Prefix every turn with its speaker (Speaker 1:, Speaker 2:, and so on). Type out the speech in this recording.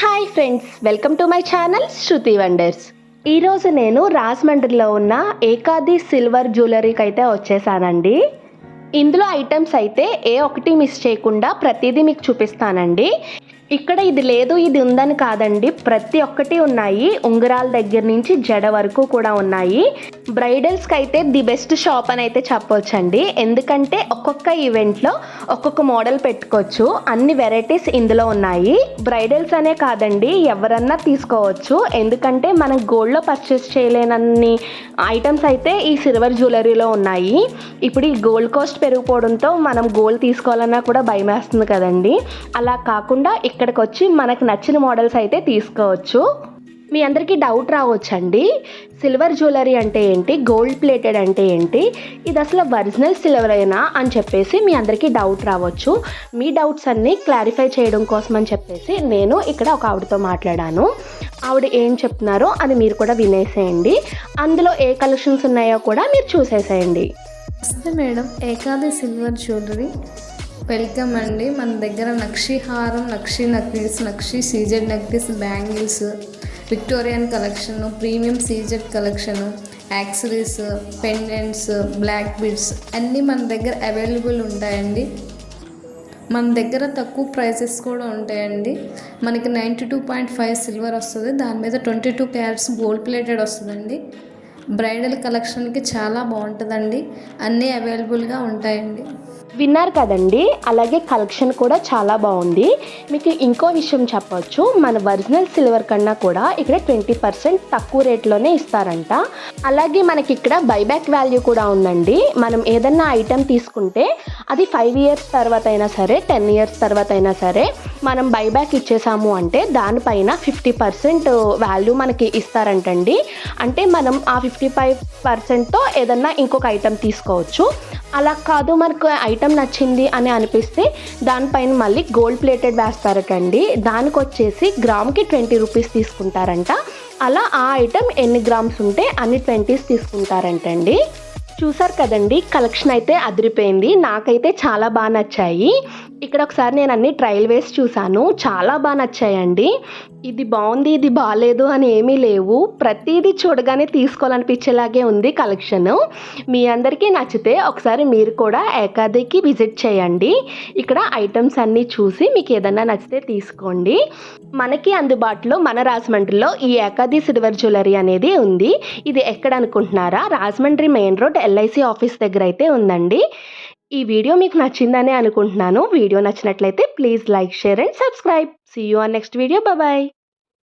Speaker 1: Hi friends, welcome to my channel Shruti wonders. ఈరోజు నేను రాజమండ్రిలో ఉన్న ఏకాది సిల్వర్ జ్యువెలరీకి అయితే వచ్చేసానండి. ఇందులో ఐటమ్స్ అయితే ఏ ఒక్కటి మిస్ చేయకుండా ప్రతిదీ మీకు చూపిస్తానండి. ఇక్కడ ఇది లేదు ఇది ఉందని కాదండి, ప్రతి ఒక్కటి ఉన్నాయి. ఉంగరాల దగ్గర నుంచి జడ వరకు కూడా ఉన్నాయి. బ్రైడల్స్కి అయితే ది బెస్ట్ షాప్ అని అయితే చెప్పొచ్చండి. ఎందుకంటే ఒక్కొక్క ఈవెంట్లో ఒక్కొక్క మోడల్ పెట్టుకోవచ్చు. అన్ని వెరైటీస్ ఇందులో ఉన్నాయి. బ్రైడల్స్ అనే కాదండి, ఎవరన్నా తీసుకోవచ్చు. ఎందుకంటే మనం గోల్డ్లో పర్చేస్ చేయలేనన్ని ఐటమ్స్ అయితే ఈ సిల్వర్ జ్యువెలరీలో ఉన్నాయి. ఇప్పుడు ఈ గోల్డ్ కాస్ట్ పెరిగిపోవడంతో మనం గోల్డ్ తీసుకోవాలన్నా కూడా భయం వేస్తుంది కదండి. అలా కాకుండా ఇక్కడికి వచ్చి మనకు నచ్చిన మోడల్స్ అయితే తీసుకోవచ్చు. మీ అందరికీ డౌట్ రావచ్చండి, సిల్వర్ జ్యువెలరీ అంటే ఏంటి, గోల్డ్ ప్లేటెడ్ అంటే ఏంటి, ఇది అసలు ఒరిజినల్ సిల్వర్ అయినా అని చెప్పేసి మీ అందరికీ డౌట్ రావచ్చు. మీ డౌట్స్ అన్నీ క్లారిఫై చేయడం కోసం అని చెప్పేసి నేను ఇక్కడ ఒక ఆవిడతో మాట్లాడాను. ఆవిడ ఏం చెప్తున్నారో అది మీరు కూడా వినేసేయండి. అందులో ఏ కలెక్షన్స్ ఉన్నాయో కూడా మీరు చూసేసేయండి.
Speaker 2: నమస్తే మేడం, ఏకాది సిల్వర్ జ్యువెలరీ వెల్కమ్ అండి. మన దగ్గర నక్షి హారం, నక్షి నెక్లెస్, నక్షి CZ necklace, bangles, Victorian collection, premium CZ collection, accessories, pendants, black beads అన్నీ మన దగ్గర అవైలబుల్ ఉంటాయండి. మన దగ్గర తక్కువ ప్రైసెస్ కూడా ఉంటాయండి. మనకి 92.5 సిల్వర్ వస్తుంది, దాని మీద 22 క్యారెట్స్ గోల్డ్ ప్లేటెడ్ వస్తుందండి. బ్రైడల్ కలెక్షన్కి చాలా బాగుంటుందండి. అన్నీ అవైలబుల్గా ఉంటాయండి.
Speaker 1: విన్నారు కదండి, అలాగే కలెక్షన్ కూడా చాలా బాగుంది. మీకు ఇంకో విషయం చెప్పొచ్చు, మన ఒరిజినల్ సిల్వర్ కన్నా కూడా ఇక్కడ 20% తక్కువ రేట్లోనే ఇస్తారంట. అలాగే మనకి ఇక్కడ బైబ్యాక్ వాల్యూ కూడా ఉందండి. మనం ఏదన్నా ఐటెం తీసుకుంటే అది 5 ఇయర్స్ తర్వాత అయినా సరే, 10 ఇయర్స్ తర్వాత అయినా సరే మనం బైబ్యాక్ ఇచ్చేసాము అంటే దానిపైన 50% వాల్యూ మనకి ఇస్తారంటండి. అంటే మనం ఆ 55%తో ఏదన్నా ఇంకొక ఐటెం తీసుకోవచ్చు. అలా కాదు, మనకు ఐటెం నచ్చింది అని అనిపిస్తే దానిపైన మళ్ళీ గోల్డ్ ప్లేటెడ్ వేస్తారటండి. దానికి వచ్చేసి గ్రామ్కి 20 రూపీస్ తీసుకుంటారంట. అలా ఆ ఐటెం ఎన్ని గ్రామ్స్ ఉంటే అన్ని 20s తీసుకుంటారంటండి. చూసారు కదండి, కలెక్షన్ అయితే అదిరిపోయింది. నాకైతే చాలా బాగా నచ్చాయి. ఇక్కడ ఒకసారి నేను అన్ని ట్రయల్ వేసి చూసాను, చాలా బాగా నచ్చాయండి. ఇది బాగుంది ఇది బాగాలేదు అని ఏమీ లేవు, ప్రతిదీ చూడగానే తీసుకోవాలనిపించేలాగే ఉంది కలెక్షన్. మీ అందరికీ నచ్చితే ఒకసారి మీరు కూడా ఏకాదికి విజిట్ చేయండి. ఇక్కడ ఐటమ్స్ అన్నీ చూసి మీకు ఏదన్నా నచ్చితే తీసుకోండి. మనకి అందుబాటులో మన రాజమండ్రిలో ఈ ఏకాది సిల్వర్ జ్యువెలరీ అనేది ఉంది. ఇది ఎక్కడ అనుకుంటున్నారా? Rajahmundry main road LIC office దగ్గర అయితే ఉందండి. ఈ వీడియో మీకు నచ్చిందనే అనుకుంటున్నాను. వీడియో నచ్చినట్లయితే please like, share and subscribe. See you on next video. Bye.